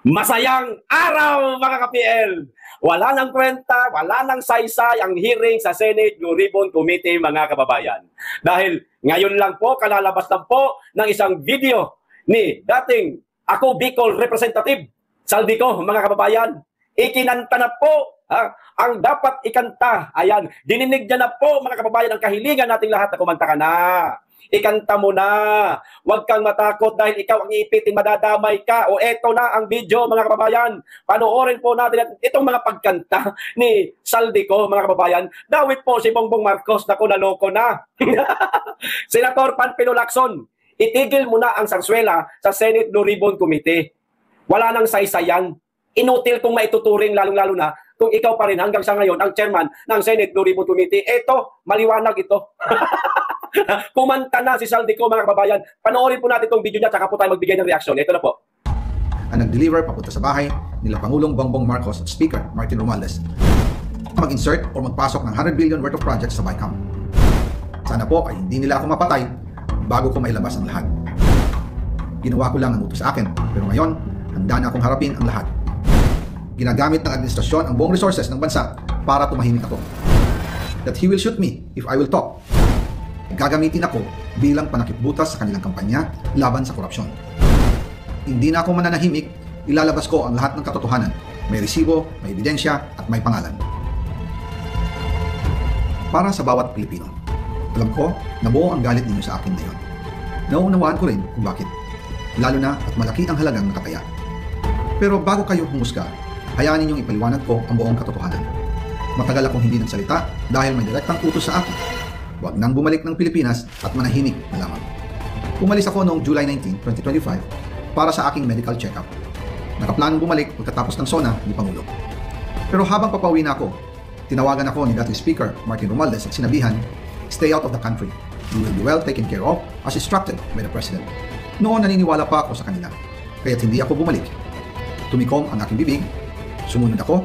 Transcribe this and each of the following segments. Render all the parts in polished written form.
Masayang araw mga ka-PL! Wala nang kwenta, wala nang saysay ang hearing sa Senate Blue Ribbon Committee mga kababayan. Dahil ngayon lang po, kalalabas lang po ng isang video ni dating ako Bicol Representative Saldico mga kababayan. Ikinanta na po ang dapat ikanta. Ayan, dininig niya na po mga kababayan ang kahilingan nating lahat na kumanta ka na. Ikanta mo na. Huwag kang matakot dahil ikaw ang iipitin, madadamay ka. O eto na ang video mga kababayan. Panoorin po natin itong mga pagkanta ni Saldico mga kababayan. Dawit po si Bongbong Marcos na naloko na. Senator Panfilo Lacson, itigil mo na ang sarswela sa Senate Blue Ribbon Committee. Wala nang saysayan. Inutil kung maituturing lalong-lalo na kung ikaw pa rin hanggang sa ngayon ang chairman ng Senate Blue Ribbon Committee. Eto, maliwanag ito. Kumanta na si Saldico mga kababayan. Panoorin po natin itong video niya, tsaka po tayo magbigay ng reaksyon. Ito na po. Ang nag-deliver papunta sa bahay nila Pangulong Bongbong Marcos at Speaker Martin Romualdez mag-insert o magpasok ng 100 billion worth of projects sa BICAM. Sana po ay hindi nila ako mapatay bago ko mailabas ang lahat. Ginawa ko lang ang utos sa akin, pero ngayon handa na akong harapin ang lahat. Ginagamit ng administrasyon ang buong resources ng bansa para tumahimik ako. That he will shoot me if I will talk. Gagamitin ako bilang panakipbutas sa kanilang kampanya laban sa korupsyon. Hindi na ako mananahimik, ilalabas ko ang lahat ng katotohanan. May resibo, may ebidensya, at may pangalan. Para sa bawat Pilipino, alam ko na buo ang galit ninyo sa akin ngayon. Nauunawaan ko rin kung bakit. Lalo na at malaki ang halagang nakataya. Pero bago kayo humusga, hayaan ninyong ipaliwanag ko ang buong katotohanan. Matagal akong hindi nagsalita dahil may direktang utos sa akin. Huwag nang bumalik ng Pilipinas at manahimik na lamang. Umalis ako noong July 19, 2025 para sa aking medical check-up. Nakaplanong bumalik pagkatapos ng SONA ni Pangulo. Pero habang papauwi na ako, tinawagan ako ni dating Speaker Martin Romualdez at sinabihan, "Stay out of the country. You will be well taken care of as instructed by the President." Noon naniniwala pa ako sa kanila, kaya't hindi ako bumalik. Tumikom ang aking bibig, sumunod ako,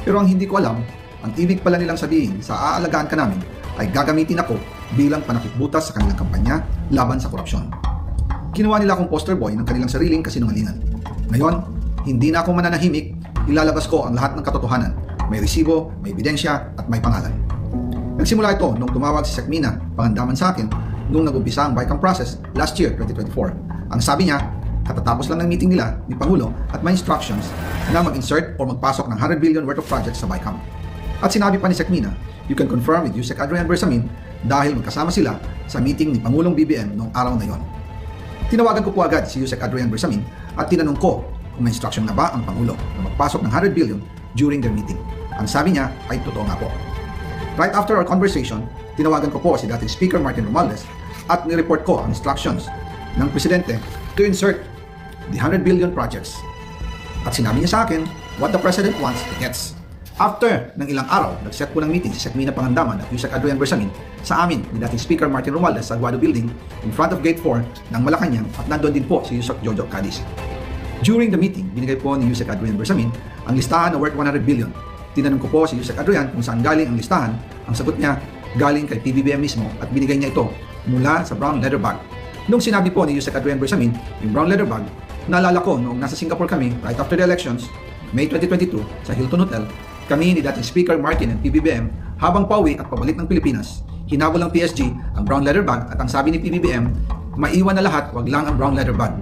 pero ang hindi ko alam, ang ibig pala nilang sabihin sa aalagaan ka namin ay gagamitin ako bilang panakipbutas sa kanilang kampanya laban sa korupsyon. Ginawa nila akong poster boy ng kanilang sariling kasinungalingan. Ngayon, hindi na ako mananahimik, ilalabas ko ang lahat ng katotohanan. May resibo, may ebidensya, at may pangalan. Nagsimula ito nung tumawag si Sekmina, pangandaman sa akin, nung nag-umpisa ang BICAM process last year, 2024. Ang sabi niya, katatapos lang ng meeting nila ni Pangulo at may instructions na mag-insert o magpasok ng 100 billion worth of projects sa BICAM. At sinabi pa ni Sekmina, you can confirm with Yusek Adrian Bersamin dahil magkasama sila sa meeting ni Pangulong BBM noong araw na yon. Tinawagan ko po agad si Yusek Adrian Bersamin at tinanong ko kung may instruction na ba ang Pangulo na magpasok ng 100 billion during their meeting. Ang sabi niya ay totoo nga po. Right after our conversation, tinawagan ko po si dating Speaker Martin Romualdez at nireport ko ang instructions ng Presidente to insert the 100 billion projects. At sinabi niya sa akin what the President wants, he gets. After ng ilang araw, nag-set po ng meeting si Sekmina Pangandaman at Yusek Adrian Bersamin sa amin ni dating Speaker Martin Romualdez sa Aguado Building in front of Gate 4 ng Malacanang at nandoon din po si Yusek Jojo Cadiz. During the meeting, binigay po ni Yusek Adrian Bersamin ang listahan na worth 100 billion. Tinanong ko po si Yusek Adrian kung saan galing ang listahan. Ang sagot niya, galing kay PBBM mismo at binigay niya ito mula sa brown leather bag. Nung sinabi po ni Yusek Adrian Bersamin yung brown leather bag, naalala ko noong nasa Singapore kami right after the elections, May 2022 sa Hilton Hotel, kami ni dating Speaker Martin and PBBM habang pauwi at pabalik ng Pilipinas, hinabol ng PSG ang brown leather bag at ang sabi ni PBBM, maiwan na lahat, wag lang ang brown leather bag.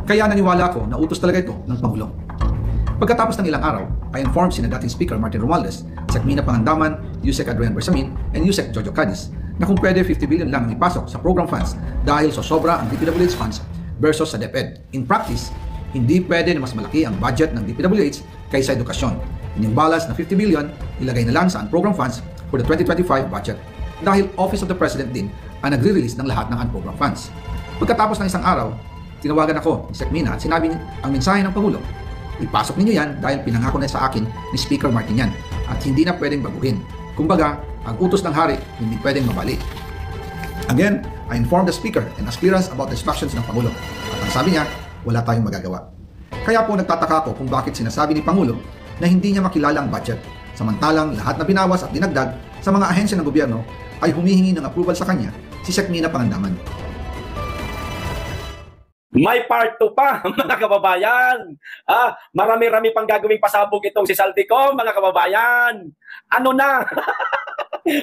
Kaya naniwala ako na utos talaga ito ng Pangulo. Pagkatapos ng ilang araw, I informed si dating Speaker Martin Romualdez, Sekmina Pangandaman, Yusek Adrian Bersamin, and Yusek Jojo Cadiz na kung pwede 50 billion lang ang ipasok sa program funds dahil so sobra ang DPWH funds versus sa DepEd. In practice, hindi pwede na mas malaki ang budget ng DPWH kaysa edukasyon. Yung balance na 50 billion, ilagay na lang sa unprogram funds for the 2025 budget. Dahil Office of the President din ang nagre-release ng lahat ng unprogram funds. Pagkatapos ng isang araw, tinawagan ako ni Sekmina at sinabi ang mensahe ng Pangulo, ipasok ninyo yan dahil pinangako na sa akin ni Speaker Martin yan at hindi na pwedeng baguhin. Kumbaga, ang utos ng hari hindi pwedeng mabali. Again, I informed the Speaker and asked clearance about the instructions ng Pangulo. At ang sabi niya, wala tayong magagawa. Kaya po nagtataka ako kung bakit sinasabi ni Pangulo na hindi niya makilala ang budget. Samantalang lahat na binawas at dinagdag sa mga ahensya ng gobyerno ay humihingi ng approval sa kanya si Sekmina Pangandaman. May part 2 pa, mga kababayan. Marami-rami pang gagawing pasabog itong si Saldico, mga kababayan. Ano na?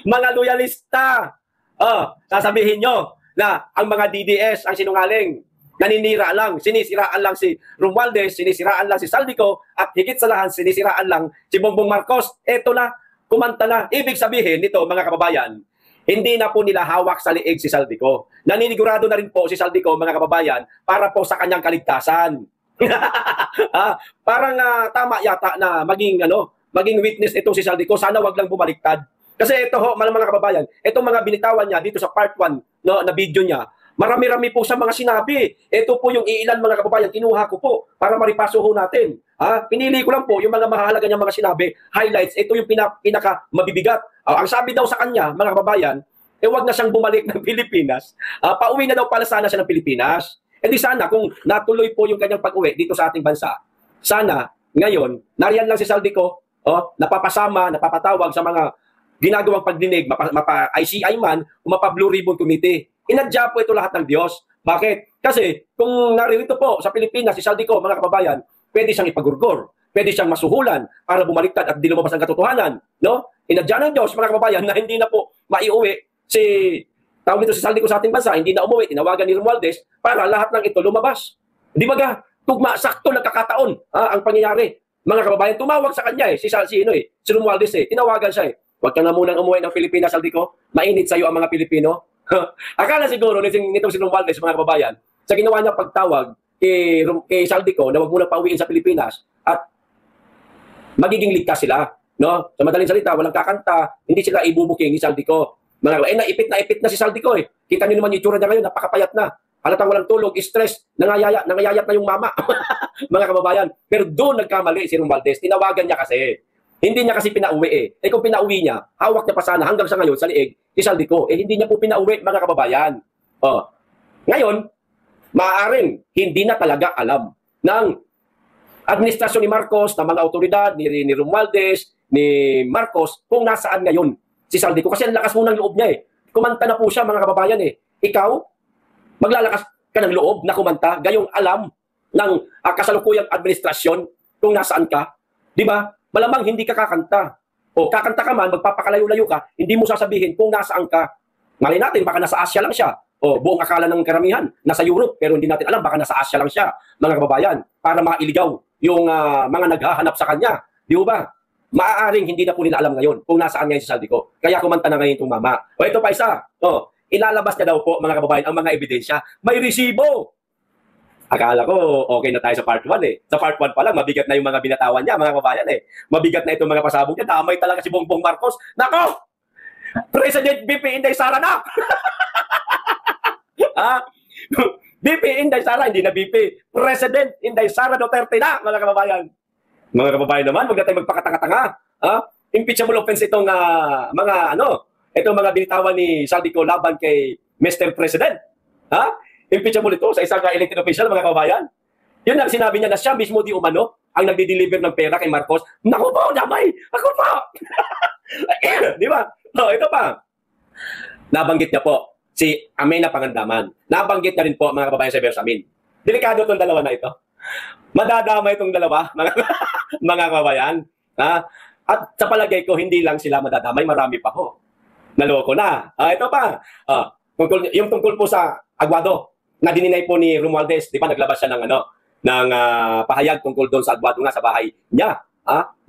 Mga loyalista. Sasabihin nyo na ang mga DDS ang sinungaling. Naninira lang, sinisiraan lang si Romualdez, sinisiraan lang si Saldico, at higit sa lahat, sinisiraan lang si Bongbong Marcos. Eto na, kumanta na. Ibig sabihin nito, mga kababayan, hindi na po nila hawak sa liig si Saldico. Naninigurado na rin po si Saldico, mga kababayan, para po sa kanyang kaligtasan. Parang tama yata na maging witness itong si Saldico. Sana wag lang bumaliktad. Kasi ito ho, mga kababayan, itong mga binitawan niya dito sa part 1 na video niya, marami-rami po sa mga sinabi. Ito po yung iilan, mga kababayan, kinuha ko po para maripaso ho natin. Pinili ko lang po yung mga mahalaga niyang mga sinabi, highlights. Ito yung pinaka mabibigat. Ang sabi daw sa kanya, mga kababayan, wag na siyang bumalik ng Pilipinas. Pauwi na daw pala sana siya ng Pilipinas. E di sana, kung natuloy po yung kanyang pag-uwi dito sa ating bansa, sana, ngayon, nariyan lang si Saldico, napapasama, napapatawag sa mga ginagawang pagdinig, mapa-ICI man, o mapa-Blue Ribbon Committee. Inadya po ito lahat ng Diyos. Bakit? Kasi kung naririto po sa Pilipinas si Saldico, mga kababayan, pwede siyang ipagurgor, pwede siyang masuhulan para bumaliktad at di lumabas ang katotohanan. No? Inadya ng Diyos, mga kababayan, na hindi na po maiuwi si Saldico sa ating bansa, hindi na umuwi, tinawagan ni Romualdez para lahat ng ito lumabas. Di ba ga? Tugma, sakto, nagkakataon ang pangyayari. Mga kababayan, tumawag sa kanya si Romualdez tinawagan siya Huwag ka na munang umuwi ng Pilipinas, Saldico. Mainit sa'yo ang mga Pilipino. Akala siguro nitong si Romualdez, mga kababayan, sa ginawa niya pagtawag kay Saldico na huwag muna pauwiin sa Pilipinas at magiging ligtas sila. No? Sa madaling salita, walang kakanta, hindi sila ibubuking ni Saldico. Naipit na si Saldico Kita niyo naman yung itsura niya ngayon, napakapayat na. Halatang walang tulog, stress, nangayayat na yung mama. Mga kababayan. Pero doon nagkamali si Romualdez. Tinawagan niya kasi. Hindi niya kasi pinauwi kung pinauwi niya, hawak niya pa sana hanggang sa ngayon sa liig si Saldico. Hindi niya po pinauwi, mga kababayan. Ngayon, maaaring hindi na talaga alam ng administrasyon ni Marcos, ng mga otoridad, ni Romualdez, ni Marcos, kung nasaan ngayon si Saldico. Kasi ang lakas mo ng loob niya Kumanta na po siya, mga kababayan Ikaw, maglalakas ka ng loob na kumanta, gayong alam ng kasalukuyang administrasyon kung nasaan ka. Di ba? Malamang hindi ka kakanta. O kakanta ka man, magpapakalayo-layo ka, hindi mo sasabihin kung nasaan ka. Malay natin, baka nasa Asia lang siya. O buong akala ng karamihan, nasa Europe, pero hindi natin alam, baka nasa Asia lang siya, mga kababayan, para mailigaw yung mga naghahanap sa kanya. Di ba? Maaaring hindi na po nila alam ngayon kung nasaan ngayon si Saldico. Kaya kumanta na ngayon itong mama. O ito pa isa. Ilalabas niya daw po, mga kababayan, ang mga ebidensya. May resibo. Akala ko, okay na tayo sa part 1 Sa part 1 pa lang, mabigat na yung mga binatawan niya, mga kababayan Mabigat na itong mga pasabog niya. Damay talaga si Bongbong Marcos. Nako! President BP Inday Sara na! BP Inday Sara, hindi na BP. President Inday Sara Duterte na, mga kababayan. Mga kababayan naman, huwag na tayo magpakatanga-tanga. Impeachable offense itong itong mga binitawan ni Saldico laban kay Mr. President. Impeachable ito sa isang elected official, mga kababayan. Yun ang sinabi niya na siya mismo di umano ang nagdi-deliver ng pera kay Marcos. Naku po, damay! Ako po! Di ba? Ito pa. Nabanggit niya po si Amenah Pangandaman. Nabanggit na rin po, mga kababayan, sa Bersamin. Delikado itong dalawa na ito. Madadama itong dalawa, mga kababayan. At sa palagay ko, hindi lang sila madadamay, marami pa ho. Naloko na. Ito pa. Yung tungkol po sa Aguado, na dininay po ni Romualdez, di ba naglabas siya ng pahayag tungkol doon sa Aguado nga, sa bahay niya.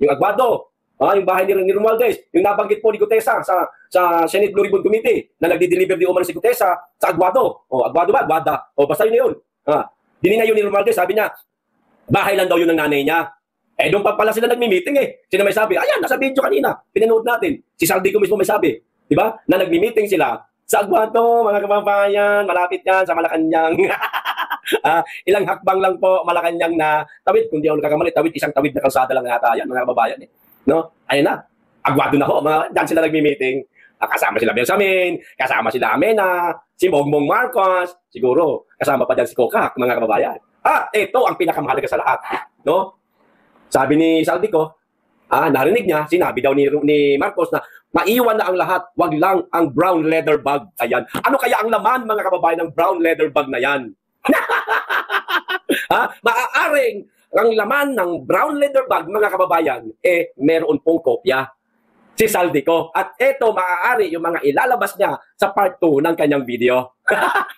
Yung Aguado, yung bahay ni Romualdez, yung nabanggit po ni Gutesa sa Senate Blue Ribbon Committee na nagdi-deliver di umano si Gutesa sa Aguado. Aguado ba? Aguada. Basta yun. Dininay yun ni Romualdez, sabi niya, bahay lang daw yun ng nanay niya. Doon pa pala sila nagmi-meeting Sino may sabi? Ayan, nasa video kanina. Pinanood natin. Si Saldico mismo may sabi. Di ba? Na nagmi-meeting sila sa Aguado, mga kababayan, malapit yan sa Malacanang. Ilang hakbang lang po, Malacanang na tawid. Kung di ako nakakamali, isang tawid na kalsada lang yata yan, mga kababayan. No? Ayun na. Aguado na ho. Diyan sila nagmi-meeting. Kasama sila Bersamin, kasama sila Amenah, si Bongbong Marcos, siguro kasama pa dyan si Kokak, mga kababayan. Ito ang pinakamahalaga sa lahat. No? Sabi ni Saldico, narinig niya, sinabi daw ni Marcos na maiwan na ang lahat, wag lang ang brown leather bag. Ayan. Ano kaya ang laman, mga kababayan, ng brown leather bag na yan? Maaaring ang laman ng brown leather bag, mga kababayan, meron pong kopya si Saldico. At ito, maaari yung mga ilalabas niya sa part 2 ng kanyang video.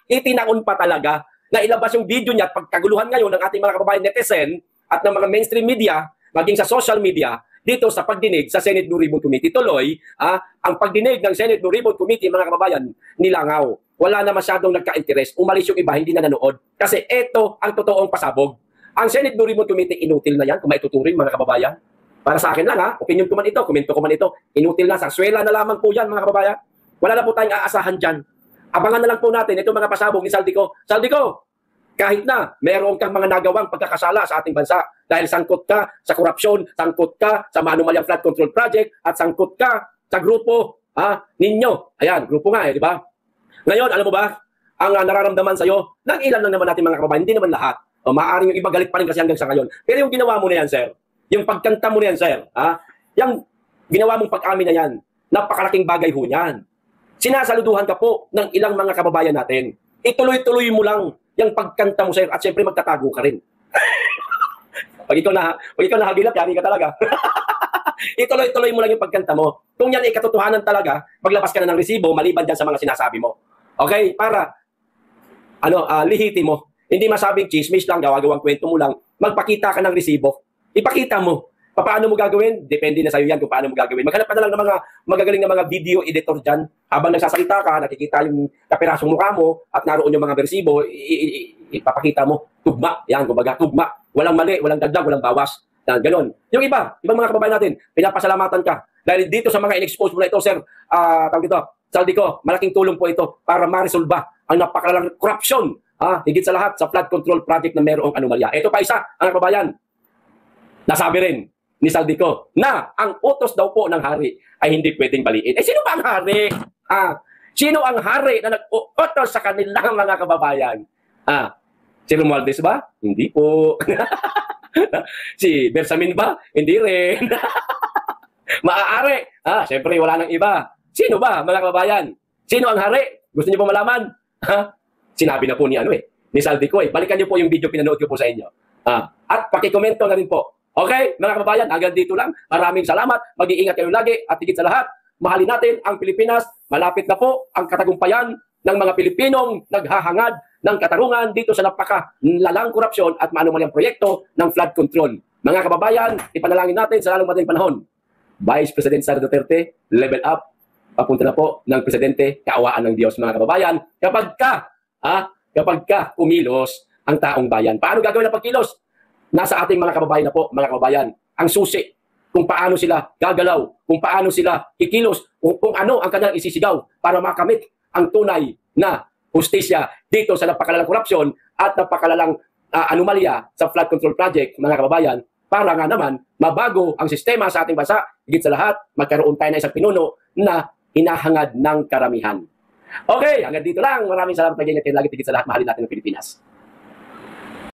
Itinaon pa talaga na ilabas yung video niya at pagkaguluhan ngayon ng ating mga kababayan netizen at ng mga mainstream media, maging sa social media, dito sa pagdinig sa Senate Blue Ribbon Committee. Tuloy, ang pagdinig ng Senate Blue Ribbon Committee, mga kababayan, nilangaw. Wala na masyadong nagka-interest. Umalis yung iba, hindi na nanood. Kasi ito ang totoong pasabog. Ang Senate Blue Ribbon Committee, inutil na yan kung maituturing, mga kababayan. Para sa akin lang, opinion ko man ito, komento ko man ito, inutil na, sarsuela na lamang po yan, mga kababayan. Wala na po tayong aasahan dyan. Abangan na lang po natin itong mga pasabog ni Saldico. Saldico, kahit na meron kang mga nagawang pagkakasala sa ating bansa dahil sangkot ka sa korupsyon, sangkot ka sa manumalyang flood control project, at sangkot ka sa grupo ninyo. Ayan, grupo nga di ba? Ngayon, alam mo ba, ang nararamdaman sa'yo, ng ilan lang naman natin mga kababayan, hindi naman lahat. Maaaring yung iba galit pa rin kasi hanggang sa ngayon. Pero yung ginawa mo na yan, sir, yung pagkanta mo na yan, sir, yung ginawa mong pag-amin na yan, napakalaking bagay ho yan. Sinasaluduhan ka po ng ilang mga kababayan natin. Ituloy-tuloy mo lang yung pagkanta mo, sir, at syempre magtatago ka rin. Pag ikaw nahagilap, yari ka talaga. Ituloy-tuloy mo lang yung pagkanta mo. Kung yan ay katotohanan talaga, maglabas ka na ng resibo maliban dyan sa mga sinasabi mo. Okay? Para, lihitin mo. Hindi masabing chismis lang, gawa-gawang kwento mo lang. Magpakita ka ng resibo. Ipakita mo. Paano mo gagawin? Depende na sa'yo yan kung paano mo gagawin. Maghanap ka na lang ng mga magagaling na mga video editor dyan. Habang nagsasalita ka, nakikita yung kapirasong mukha mo at naroon yung mga resibo, ipapakita mo. Tugma. Yan, kumbaga, tugma. Walang mali, walang dagdag, walang bawas. Yan, ganon. Yung ibang mga kababayan natin, pinapasalamatan ka. Dahil dito sa mga in-expose mo na ito, sir, tawag dito, Saldico, malaking tulong po ito para ma-resolba ang napakalalang korupsyon. Higit sa lahat, sa flood control project na mayroong anomalya. Ito pa isa, ang kababayan, nasabi rin ni Saldico na ang utos daw po ng hari ay hindi pwedeng baliin. Sino ba ang hari? Sino ang hari na nag-utos sa kanilang mga kababayan? Si Romualdez ba? Hindi po. Si Bersamin ba? Hindi rin. Maaari. Siyempre wala nang iba. Sino ba, mga kababayan? Sino ang hari? Gusto niyo po malaman? Sinabi na po ni Saldico. Balikan niyo po yung video pinanood ko po sa inyo. At pakikomento na rin po. Okay, mga kababayan, hanggang dito lang. Maraming salamat. Mag-iingat kayo lagi. At higit sa lahat, mahalin natin ang Pilipinas. Malapit na po ang katagumpayan ng mga Pilipinong naghahangad ng katarungan dito sa napakalalang korupsyon at maanumalyang proyekto ng flood control. Mga kababayan, ipanalangin natin sa lalong madaling panahon. Vice President Sara Duterte, level up. Papunta na po ng Presidente, kaawaan ng Diyos, mga kababayan. Kapag ka kumilos ang taong bayan. Paano gagawin ang pagkilos? Nasa ating mga kababayan na po, mga kababayan, ang susi kung paano sila gagalaw, kung paano sila kikilos, kung ano ang kanilang isisigaw para makamit ang tunay na hustisya dito sa napakalalang korupsyon at napakalalang anomalya sa flood control project, mga kababayan, para nga naman mabago ang sistema sa ating bansa. Higit sa lahat, magkaroon tayo ng isang pinuno na hinahangad ng karamihan. Okay, hanggang dito lang. Maraming salamat. Mag-ingat kayo lagi. Higit sa lahat, mahalin natin ang Pilipinas.